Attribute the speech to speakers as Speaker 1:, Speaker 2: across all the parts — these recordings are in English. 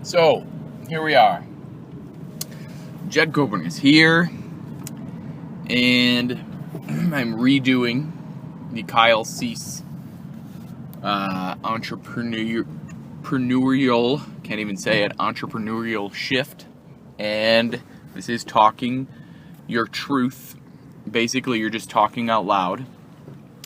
Speaker 1: So, here we are. Jed Coburn is here, and I'm redoing the Kyle Cease entrepreneurial shift, and this is talking your truth. Basically, you're just talking out loud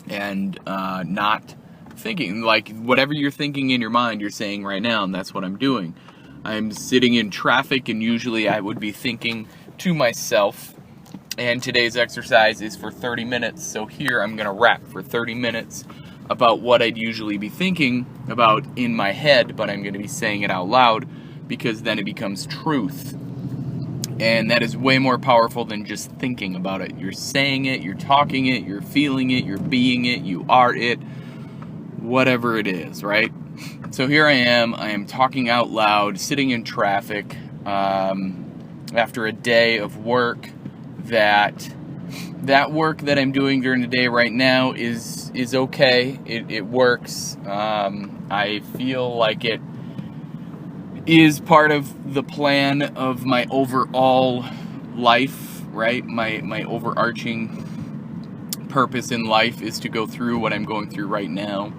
Speaker 1: and not thinking, like whatever you're thinking in your mind, you're saying right now, and that's what I'm doing. I'm sitting in traffic, and usually I would be thinking to myself, and today's exercise is for 30 minutes, so here I'm going to rap for 30 minutes about what I'd usually be thinking about in my head, but I'm going to be saying it out loud, because then it becomes truth. And that is way more powerful than just thinking about it. You're saying it, you're talking it, you're feeling it, you're being it, you are it, whatever it is, right? So here I am talking out loud, sitting in traffic, after a day of work. That work that I'm doing during the day right now is okay. It works. I feel like it is part of the plan of my overall life, right? My overarching purpose in life is to go through what I'm going through right now.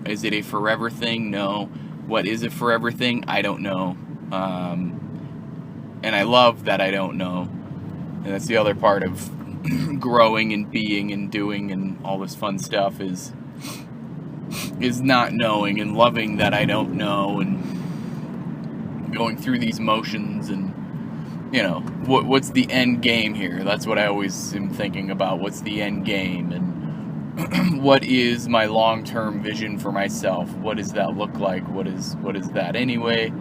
Speaker 1: Is it a forever thing? No. What is a forever thing? I don't know. And I love that I don't know. And that's the other part of growing and being and doing and all this fun stuff is not knowing and loving that I don't know, and going through these motions, and what's the end game here? That's what I always am thinking about. What's the end game, and what is my long-term vision for myself? What does that look like? What is that anyway?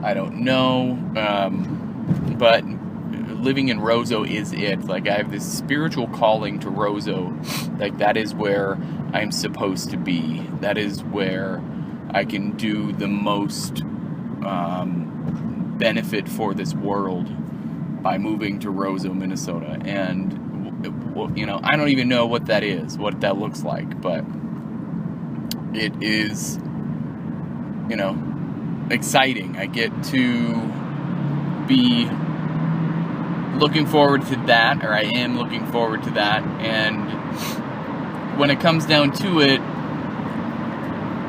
Speaker 1: I don't know. But living in Roseau is it. Like, I have this spiritual calling to Roseau. Like, that is where I'm supposed to be. That is where I can do the most benefit for this world by moving to Roseau, Minnesota. And I don't even know what that is, what that looks like, but it is, exciting. I get to be looking forward to that, or I am looking forward to that, and when it comes down to it,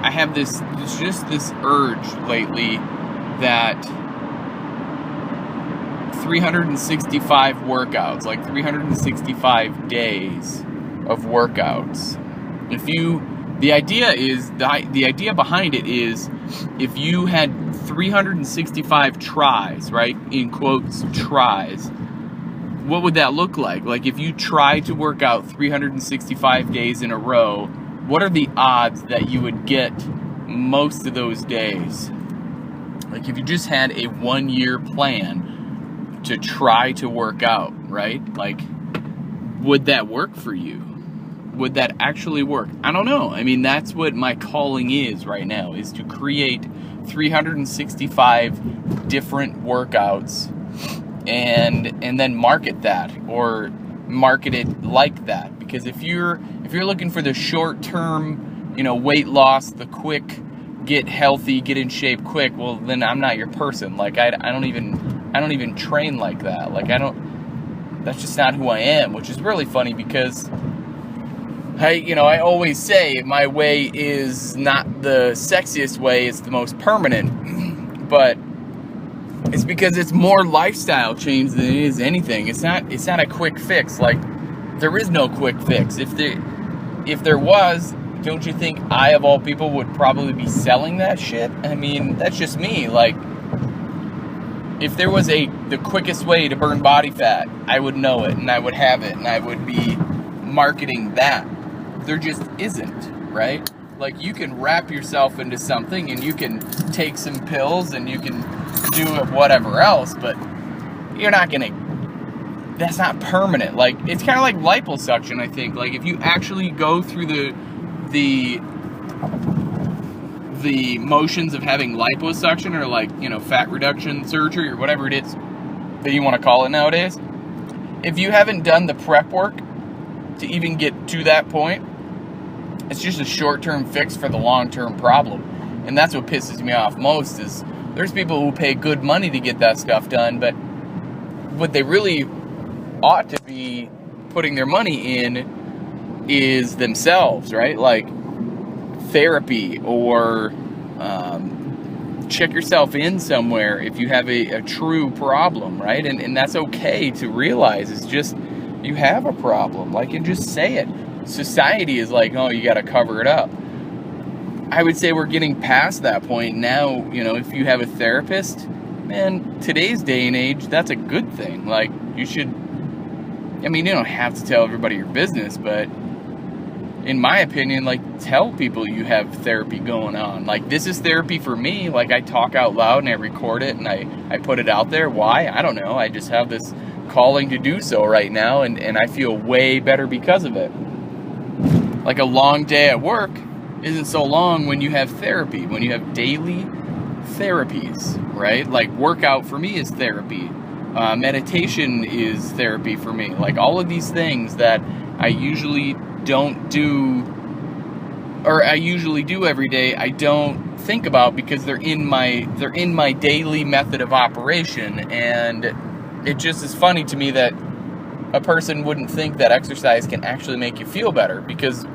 Speaker 1: I have this urge lately that 365 workouts, like 365 days of workouts. The idea behind it is, if you had 365 tries, right, in quotes, tries, what would that look like? Like, if you try to work out 365 days in a row, what are the odds that you would get most of those days? Like, if you just had a 1-year plan to try to work out, right? Like, would that work for you? Would that actually work? I don't know. I mean, that's what my calling is right now, is to create 365 different workouts and then market that, or market it like that. Because if you're looking for the short term, weight loss, the quick get healthy, get in shape quick, well, then I'm not your person. Like, I don't even train like that. Like, that's just not who I am, which is really funny, because I always say my way is not the sexiest way, it's the most permanent. But it's because it's more lifestyle change than it is anything. It's not a quick fix. Like, there is no quick fix. If there was, don't you think I, of all people, would probably be selling that shit? I mean, that's just me. Like, if there was the quickest way to burn body fat, I would know it, and I would have it, and I would be marketing that. There just isn't, right? Like, you can wrap yourself into something, and you can take some pills, and you can do whatever else, but you're not gonna, that's not permanent. Like, it's kind of like liposuction, I think. Like, if you actually go through the motions of having liposuction, or like, fat reduction surgery, or whatever it is that you want to call it nowadays, if you haven't done the prep work to even get to that point, it's just a short-term fix for the long-term problem. And that's what pisses me off most, is There's people who pay good money to get that stuff done, but what they really ought to be putting their money in is themselves, right? Like therapy, or check yourself in somewhere if you have a true problem, right? And that's okay to realize. It's just, you have a problem, like, and just say it. Society is like, oh, you got to cover it up. I would say we're getting past that point now. If you have a therapist, man, today's day and age, that's a good thing. Like, you should, you don't have to tell everybody your business, but in my opinion, like, tell people you have therapy going on. Like, this is therapy for me. Like, I talk out loud and I record it and I put it out there. Why? I don't know. I just have this calling to do so right now, and I feel way better because of it. Like, a long day at work isn't so long when you have therapy, when you have daily therapies, right? Like, workout for me is therapy. Meditation is therapy for me. Like, all of these things that I usually don't do, or I usually do every day, I don't think about because they're in my daily method of operation. And it just is funny to me that a person wouldn't think that exercise can actually make you feel better, because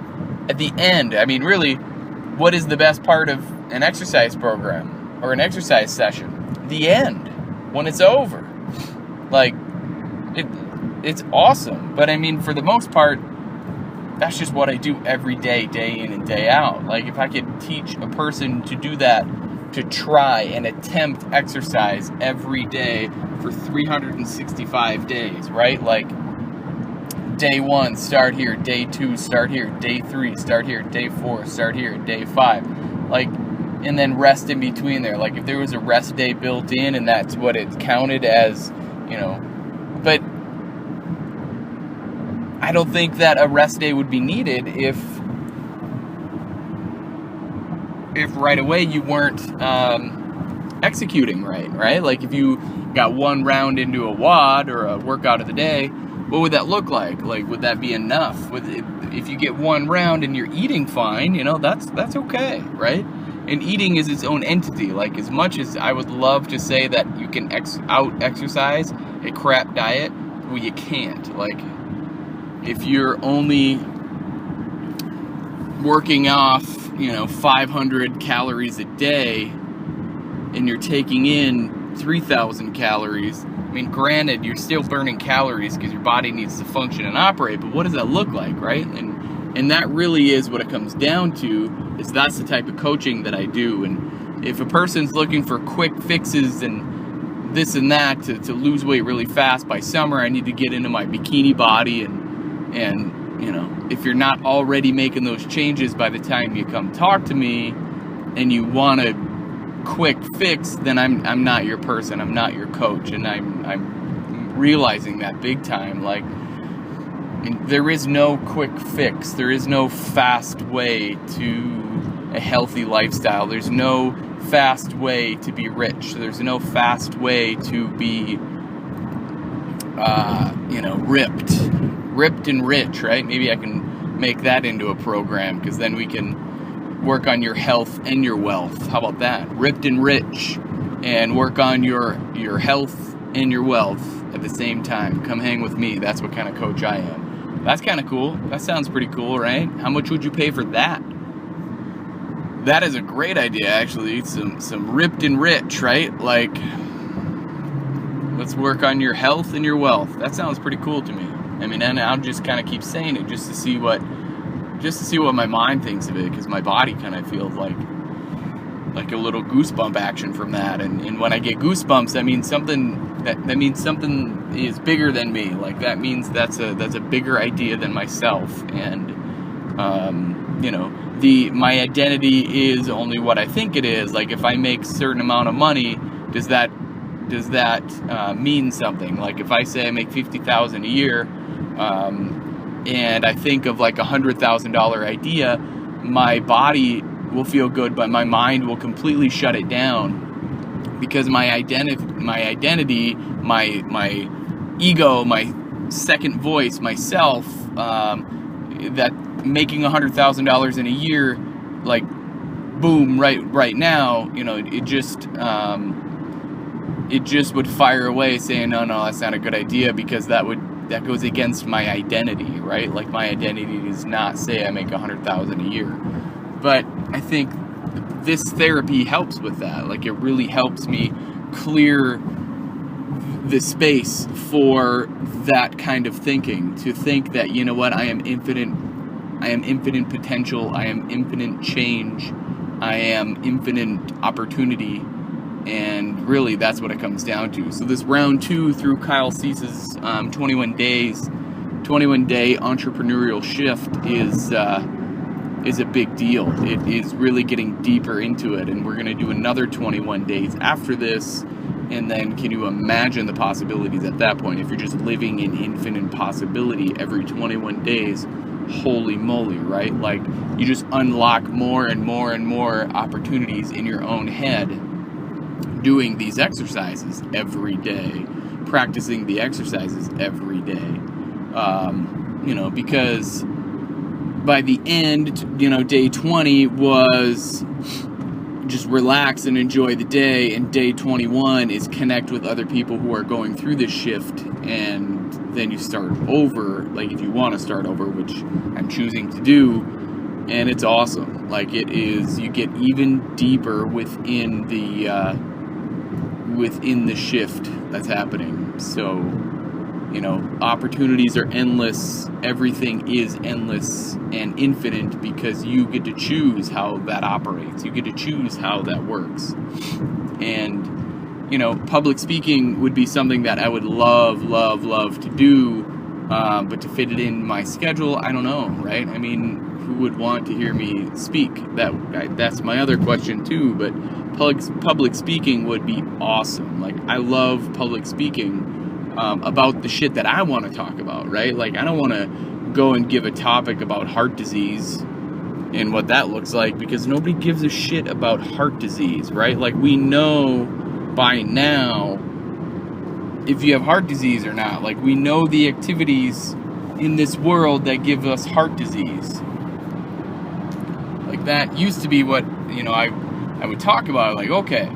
Speaker 1: at the end, really, what is the best part of an exercise program or an exercise session? The end, when it's over. Like, it's awesome. But for the most part, that's just what I do every day, day in and day out. Like, if I could teach a person to do that, to try and attempt exercise every day for 365 days, right? Like, day 1, start here. Day 2, start here. Day 3, start here. Day 4, start here. Day 5. Like, and then rest in between there. Like, if there was a rest day built in and that's what it counted as, but I don't think that a rest day would be needed if right away you weren't executing right? Like, if you got one round into a WOD or a workout of the day, what would that look like? Like, would that be enough? If you get one round and you're eating fine, that's okay, right? And eating is its own entity. Like, as much as I would love to say that you can out-exercise a crap diet, well, you can't. Like, if you're only working off, 500 calories a day and you're taking in 3,000 calories, granted, you're still burning calories because your body needs to function and operate, but what does that look like, right? And that really is what it comes down to, is that's the type of coaching that I do. And if a person's looking for quick fixes and this and that to lose weight really fast by summer, I need to get into my bikini body, and if you're not already making those changes by the time you come talk to me and you want a quick fix, then I'm not your person. I'm not your coach. And I'm realizing that big time. Like, there is no quick fix. There is no fast way to a healthy lifestyle. There's no fast way to be rich. There's no fast way to be ripped and rich, right? Maybe I can make that into a program, because then we can work on your health and your wealth. How about that? Ripped and rich, and work on your health and your wealth at the same time. Come hang with me. That's what kind of coach I am. That's kind of cool. That sounds pretty cool, right? How much would you pay for that? That is a great idea, actually. Some ripped and rich, right? Like, let's work on your health and your wealth. That sounds pretty cool to me. And I'll just kind of keep saying it just to see what my mind thinks of it, because my body kind of feels like a little goosebump action from that. And when I get goosebumps, that means something is bigger than me. Like, that means that's a bigger idea than myself. And my identity is only what I think it is. Like, if I make a certain amount of money, does that mean something? Like, if I say I make $50,000 a year, and I think of like $100,000 idea, my body will feel good, but my mind will completely shut it down, because my identity, my ego, my second voice, myself, that making $100,000 in a year, like, boom, right now, it just would fire away saying, no, that's not a good idea, because that goes against my identity, right? Like, my identity does not say I make $100,000 a year. But I think this therapy helps with that. Like, it really helps me clear the space for that kind of thinking, to think that, you know what, I am infinite potential, I am infinite change, I am infinite opportunity. And really, that's what it comes down to. So this round 2 through Kyle Cease's 21-day entrepreneurial shift is a big deal. It is really getting deeper into it, and we're going to do another 21 days after this. And then, can you imagine the possibilities at that point? If you're just living in infinite possibility every 21 days, holy moly, right? Like, you just unlock more and more and more opportunities in your own head, doing these exercises every day, practicing the exercises every day, because by the end, day 20 was just relax and enjoy the day, and day 21 is connect with other people who are going through this shift, and then you start over, like, if you want to start over, which I'm choosing to do, and it's awesome. Like, it is, you get even deeper within the shift that's happening. So, opportunities are endless, everything is endless and infinite, because you get to choose how that operates, you get to choose how that works. And, public speaking would be something that I would love to do, but to fit it in my schedule, I don't know, right? I mean, who would want to hear me speak? That's my other question too, but public speaking would be awesome. Like, I love public speaking about the shit that I want to talk about, right? Like, I don't want to go and give a topic about heart disease and what that looks like, because nobody gives a shit about heart disease, right? Like, we know by now if you have heart disease or not. Like, we know the activities in this world that give us heart disease. Like, that used to be what, I would talk about. Like, okay,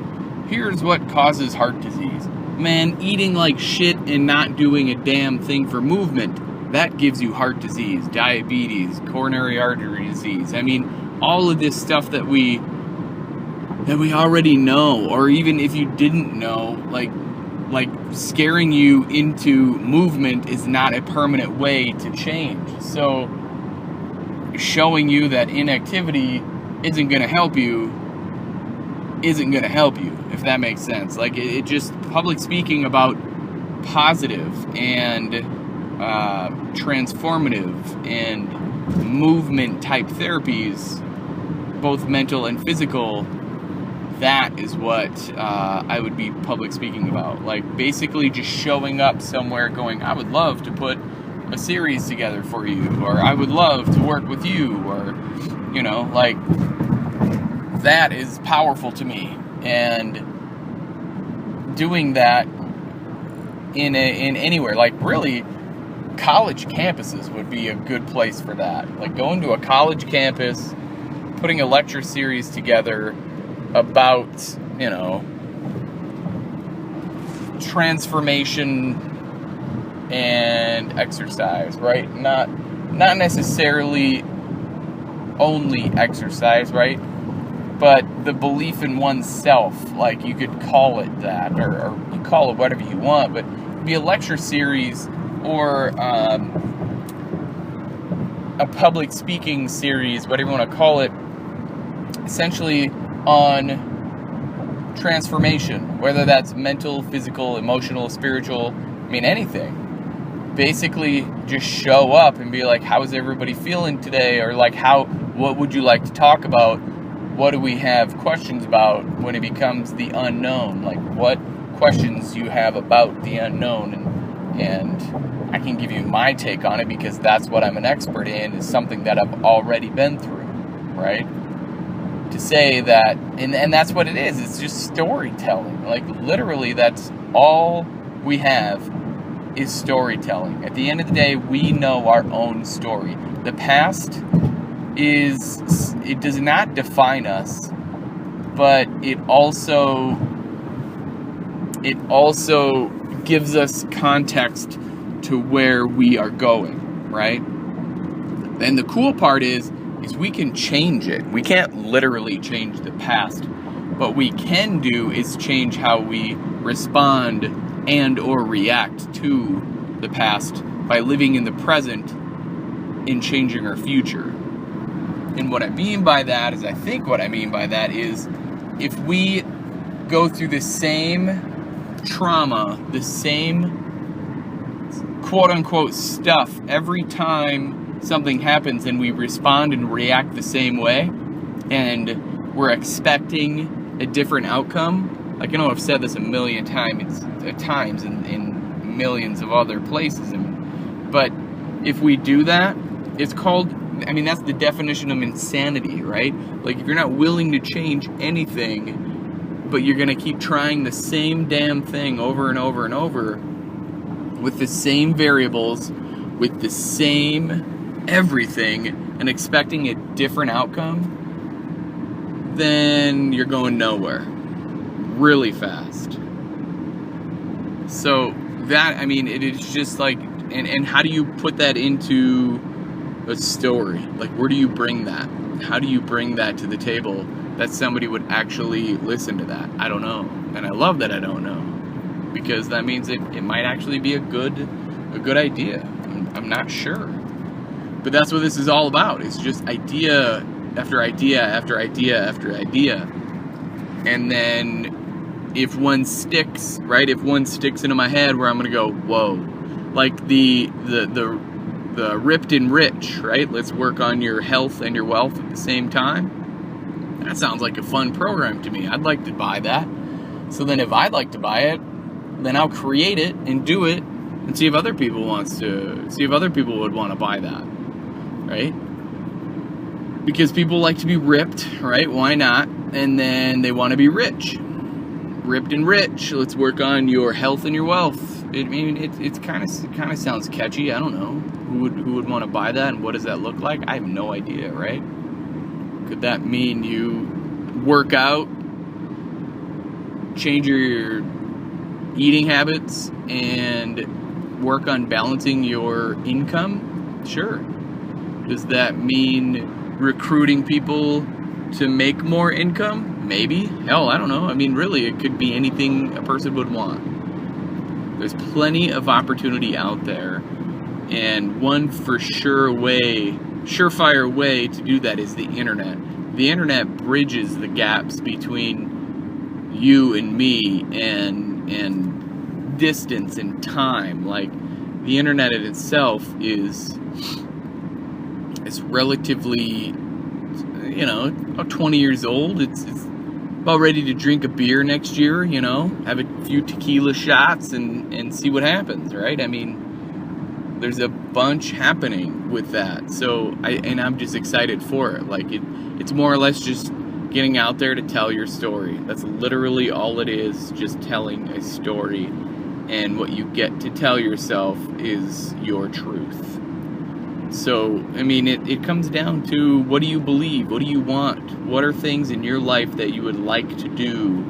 Speaker 1: here's what causes heart disease. Man, eating like shit and not doing a damn thing for movement, that gives you heart disease, diabetes, coronary artery disease. I mean, all of this stuff that we already know, or even if you didn't know, like scaring you into movement is not a permanent way to change. So showing you that inactivity isn't going to help you, if that makes sense. Like, it just, public speaking about positive and transformative and movement type therapies, both mental and physical, that is what I would be public speaking about. Like, basically just showing up somewhere going, I would love to put a series together for you, or I would love to work with you, or, like, that is powerful to me. And doing that in anywhere, like, really, college campuses would be a good place for that. Like, going to a college campus, putting a lecture series together about, transformation and exercise, right? Not necessarily only exercise, right? But the belief in oneself, like, you could call it that, or you call it whatever you want, but it'd be a lecture series or a public speaking series, whatever you want to call it, essentially on transformation, whether that's mental, physical, emotional, spiritual, I mean, anything. Basically, just show up and be like, how is everybody feeling today? Or like, what would you like to talk about? What do we have questions about when it becomes the unknown? Like, what questions you have about the unknown? And I can give you my take on it, because that's what I'm an expert in, is something that I've already been through, right? To say that, and that's what it is. It's just storytelling. Like, literally, that's all we have is storytelling. At the end of the day, we know our own story. The past it does not define us, but it also gives us context to where we are going, right? And the cool part is we can change it. We can't literally change the past. What we can do is change how we respond and or react to the past by living in the present and changing our future. And what I mean by that is, if we go through the same trauma, the same quote-unquote stuff every time something happens, and we respond and react the same way, and we're expecting a different outcome. Like, I know I've said this a million times in millions of other places, but if we do that, it's called, that's the definition of insanity, right? Like, if you're not willing to change anything, but you're going to keep trying the same damn thing over and over and over with the same variables, with the same everything, and expecting a different outcome, then you're going nowhere really fast. So that, it is just like, and how do you put that into a story? Like, where do you bring that? How do you bring that to the table that somebody would actually listen to that? I don't know. And I love that I don't know, because that means it might actually be a good idea. I'm not sure. But that's what this is all about. It's just idea after idea after idea after idea. And then if one sticks, right? If one sticks into my head where I'm going to go, whoa. Like the ripped and rich, right? Let's work on your health and your wealth at the same time. That sounds like a fun program to me. I'd like to buy that. So then if I'd like to buy it, then I'll create it and do it and see if other people would want to buy that, right? Because people like to be ripped, right? Why not? And then they want to be rich. Ripped and rich. Let's work on your health and your wealth. It kind of sounds catchy. I don't know. Who would want to buy that, and what does that look like? I have no idea, right? Could that mean you work out, change your eating habits, and work on balancing your income? Sure. Does that mean recruiting people to make more income? Maybe. Hell, I don't know. Really, it could be anything a person would want. There's plenty of opportunity out there, and one surefire way to do that is the internet. The internet bridges the gaps between you and me and distance and time. Like, the internet in itself is relatively, about 20 years old. It's about ready to drink a beer next year, have a few tequila shots and see what happens, right? There's a bunch happening with that. So I'm just excited for it. Like, it's more or less just getting out there to tell your story. That's literally all it is, just telling a story. And what you get to tell yourself is your truth. So, it comes down to, what do you believe? What do you want? What are things in your life that you would like to do?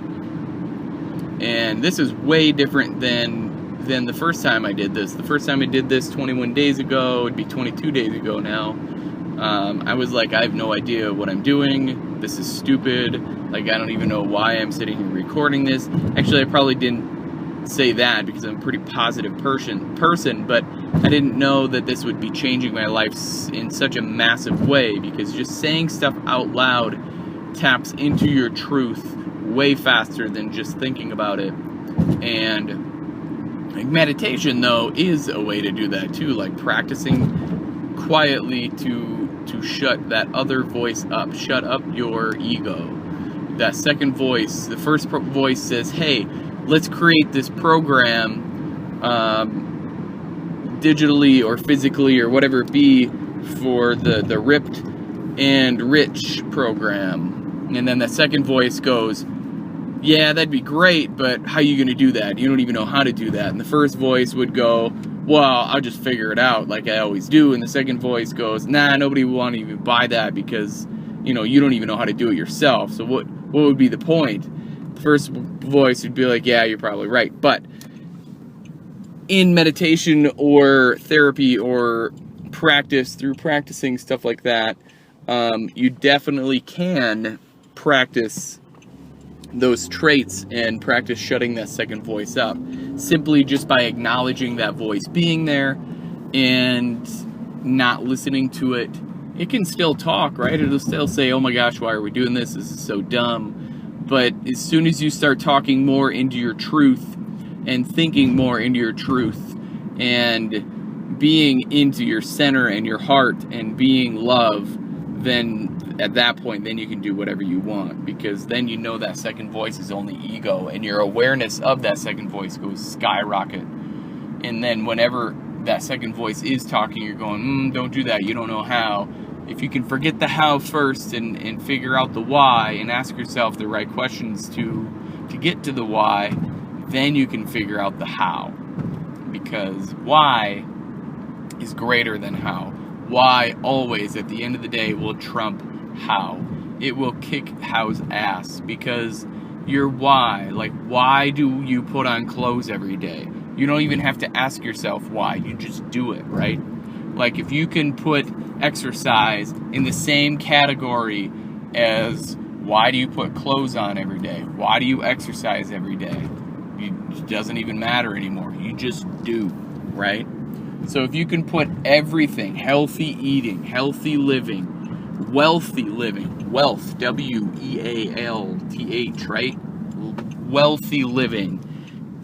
Speaker 1: And this is way different than the first time I did this. The first time I did this 21 days ago, it'd be 22 days ago now. I was like, I have no idea what I'm doing. This is stupid. Like, I don't even know why I'm sitting here recording this. Actually, I probably didn't say that because I'm a pretty positive person, but I didn't know that this would be changing my life in such a massive way, because just saying stuff out loud taps into your truth way faster than just thinking about it. And like, meditation, though, is a way to do that too, like practicing quietly to shut that other voice up, shut up your ego. That second voice, the first voice says, hey, let's create this program, digitally or physically or whatever it be, for the ripped and rich program. And then the second voice goes, yeah, that'd be great, but how are you going to do that? You don't even know how to do that. And the first voice would go, well, I'll just figure it out like I always do. And the second voice goes, nah, nobody will want to even buy that because, you know, you don't even know how to do it yourself. So what would be the point? The first voice would be like, yeah, you're probably right. But in meditation or therapy or practice, through practicing stuff like that, you definitely can practice those traits and practice shutting that second voice up simply just by acknowledging that voice being there and not listening to it. It can still talk, right? It'll still say, oh my gosh, why are we doing this? This is so dumb. But as soon as you start talking more into your truth and thinking more into your truth and being into your center and your heart and being love, then at that point, then you can do whatever you want, because then you know that second voice is only ego, and your awareness of that second voice goes skyrocket. And then whenever that second voice is talking, you're going, don't do that, you don't know how. If you can forget the how first and figure out the why and ask yourself the right questions to get to the why, then you can figure out the how, because why is greater than how. Why always, at the end of the day, will trump how. It will kick how's ass, because your why, like, why do you put on clothes every day? You don't even have to ask yourself why, you just do it, right? Like, if you can put exercise in the same category as why do you put clothes on every day? Why do you exercise every day? It doesn't even matter anymore. You just do, right? So if you can put everything, healthy eating, healthy living, wealthy living, wealth, W-E-A-L-T-H, right? Wealthy living.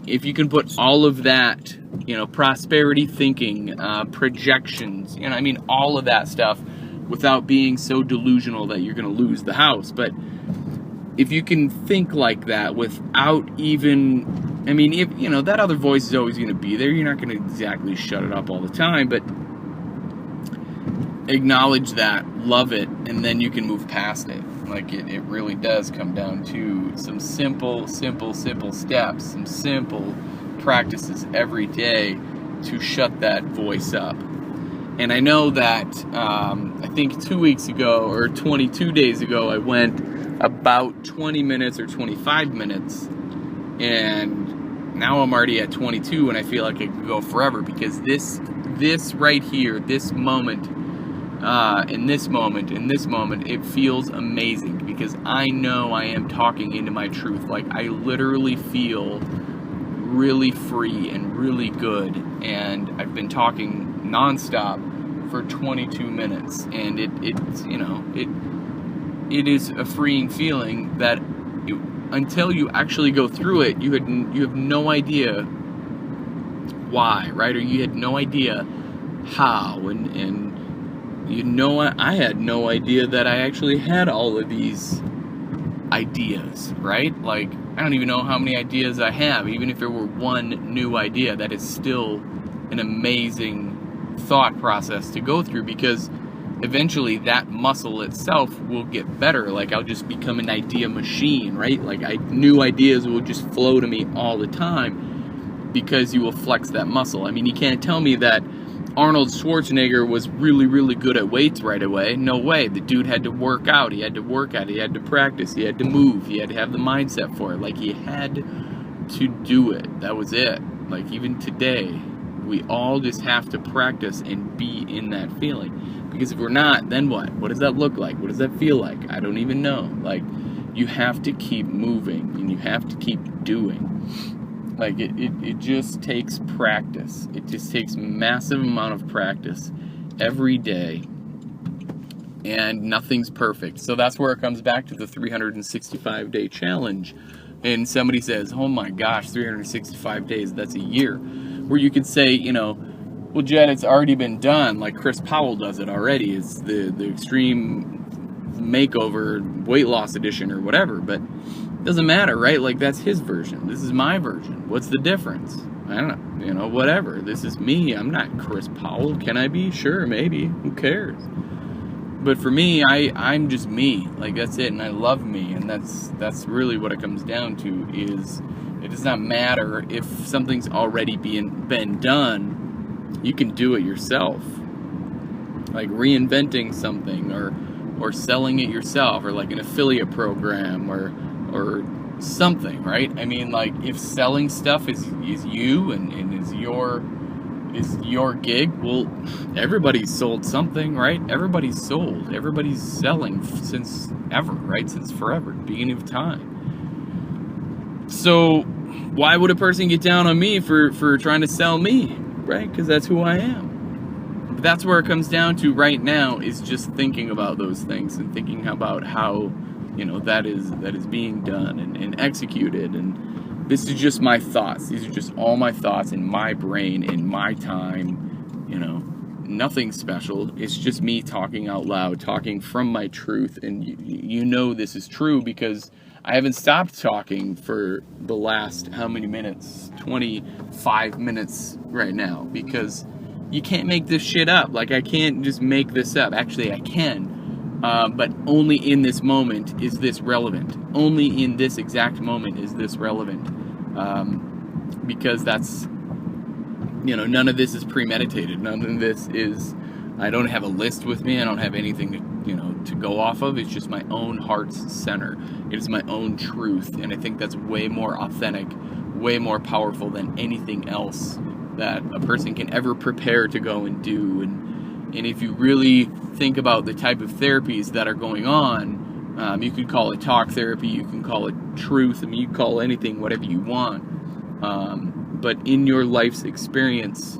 Speaker 1: If you can put all of that, you know, prosperity thinking, projections, you know, I mean, all of that stuff without being so delusional that you're going to lose the house. But if you can think like that without even... I mean, if, you know, that other voice is always going to be there. You're not going to exactly shut it up all the time, but acknowledge that, love it, and then you can move past it. Like, it really does come down to some simple steps, some simple practices every day to shut that voice up. And I know that, I think 2 weeks ago, or 22 days ago, I went about 20 minutes or 25 minutes, and now I'm already at 22, and I feel like I could go forever, because this right here, this moment, in this moment, it feels amazing, because I know I am talking into my truth. Like, I literally feel really free and really good, and I've been talking nonstop for 22 minutes, and it's, you know, it is a freeing feeling that until you actually go through it, you have no idea why, right? Or you had no idea how, and you know, I had no idea that I actually had all of these ideas, right? Like, I don't even know how many ideas I have. Even if there were one new idea, that is still an amazing thought process to go through, because eventually that muscle itself will get better. Like, I'll just become an idea machine, right? Like, new ideas will just flow to me all the time, because you will flex that muscle. I mean, you can't tell me that Arnold Schwarzenegger was really, really good at weights right away. No way. The dude had to work out. He had to work out. He had to practice. He had to move. He had to have the mindset for it. Like, he had to do it. That was it. Like, even today, we all just have to practice and be in that feeling. Because if we're not, then what? What does that look like? What does that feel like? I don't even know. Like, you have to keep moving, and you have to keep doing. Like, it just takes practice. It just takes massive amount of practice every day, and nothing's perfect. So that's where it comes back to the 365-day challenge. And somebody says, oh my gosh, 365 days, that's a year. Where you could say, you know, well, Jed, it's already been done. Like, Chris Powell does it already. It's the extreme makeover weight loss edition or whatever, but it doesn't matter, right? Like, that's his version. This is my version. What's the difference? I don't know, you know, whatever. This is me. I'm not Chris Powell. Can I be? Sure, maybe. Who cares? But for me, I'm just me. Like, that's it, and I love me, and that's really what it comes down to. Is it does not matter if something's already been done. you can do it yourself. Like reinventing something, or selling it yourself, or like an affiliate program, or something, right? I mean, like, if selling stuff is you, and is your gig, well, everybody's sold something, right? Everybody's sold. Everybody's selling since ever, right? Since forever, beginning of time. So why would a person get down on me for trying to sell me, right? Because that's who I am. But that's where it comes down to right now, is just thinking about those things and thinking about how, that is being done and executed. And this is just my thoughts. These are just all my thoughts in my brain, in my time, nothing special. It's just me talking out loud, talking from my truth. And this is true because I haven't stopped talking for the last, how many minutes? 25 minutes right now, because you can't make this shit up. Like, I can't just make this up. Actually, I can. But only in this moment is this relevant. Only in this exact moment is this relevant. Because that's, none of this is premeditated. None of this is, I don't have a list with me. I don't have anything to go off of. It's just my own heart's center. It is my own truth. And I think that's way more authentic, way more powerful than anything else that a person can ever prepare to go and do. And if you really think about the type of therapies that are going on, you could call it talk therapy, you can call it truth, you can call anything whatever you want. But in your life's experience,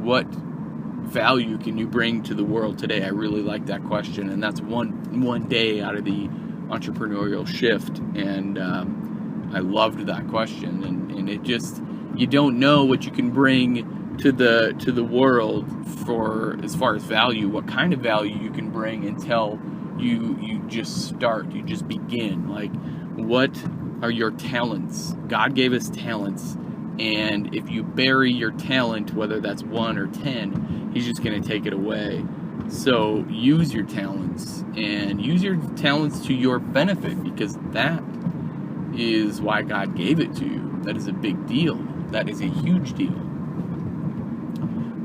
Speaker 1: what value can you bring to the world today? I really like that question, and that's one day out of the entrepreneurial shift. And I loved that question, and it just, you don't know what you can bring to the world for, as far as value, what kind of value you can bring, until you just start, you just begin. Like, what are your talents? God gave us talents, and if you bury your talent, whether that's 1 or 10, he's just going to take it away. So use your talents, and use your talents to your benefit, because that is why God gave it to you. That is a big deal. That is a huge deal.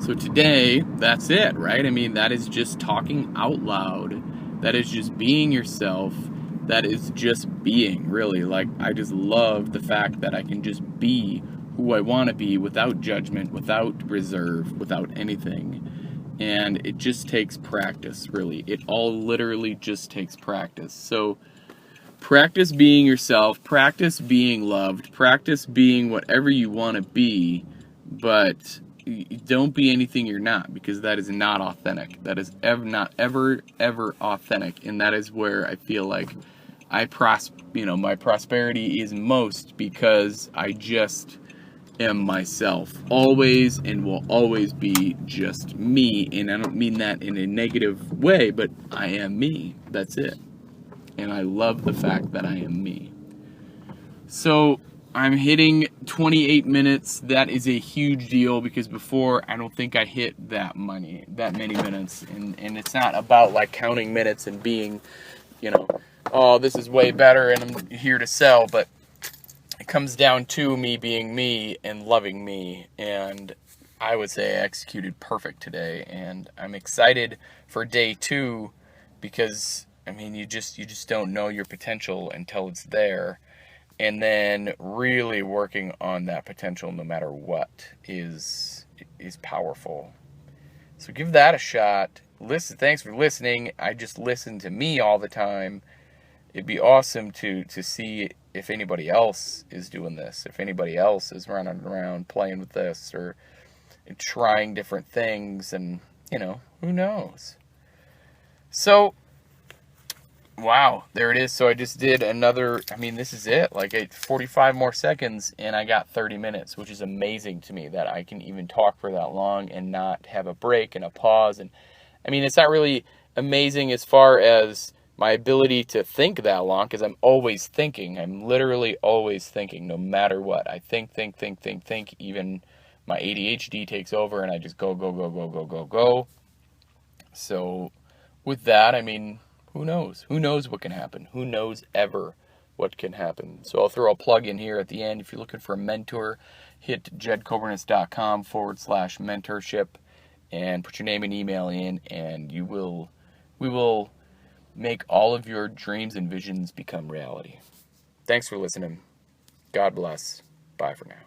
Speaker 1: So today, that's it, right? I mean, that is just talking out loud. That is just being yourself. That is just being, really. Like, I just love the fact that I can just be who I want to be, without judgment, without reserve, without anything. And it just takes practice, really. It all literally just takes practice. So practice being yourself, practice being loved, practice being whatever you want to be, but don't be anything you're not, because that is not authentic. That is not ever authentic. And that is where I feel like my prosperity is most, because I just am myself, always, and will always be just me. And I don't mean that in a negative way, but I am me. That's it. And I love the fact that I am me. So I'm hitting 28 minutes. That is a huge deal, because before, I don't think I hit that many minutes. And it's not about like counting minutes and being, oh, this is way better and I'm here to sell, but it comes down to me being me and loving me. And I would say I executed perfect today, and I'm excited for day 2, because I mean, you just don't know your potential until it's there. And then really working on that potential, no matter what, is powerful. So give that a shot. Listen, thanks for listening. I just listen to me all the time. It'd be awesome to see if anybody else is doing this, if anybody else is running around playing with this, or trying different things, and, who knows? So, wow, there it is. So I just did another, this is it, like 45 more seconds, and I got 30 minutes, which is amazing to me that I can even talk for that long and not have a break and a pause. And it's not really amazing as far as my ability to think that long, because I'm always thinking. I'm literally always thinking, no matter what. I think. Even my ADHD takes over, and I just go. So with that, who knows? Who knows what can happen? Who knows ever what can happen. So I'll throw a plug in here at the end. If you're looking for a mentor, hit jedkobernis.com/mentorship and put your name and email in, and we will make all of your dreams and visions become reality. Thanks for listening. God bless. Bye for now.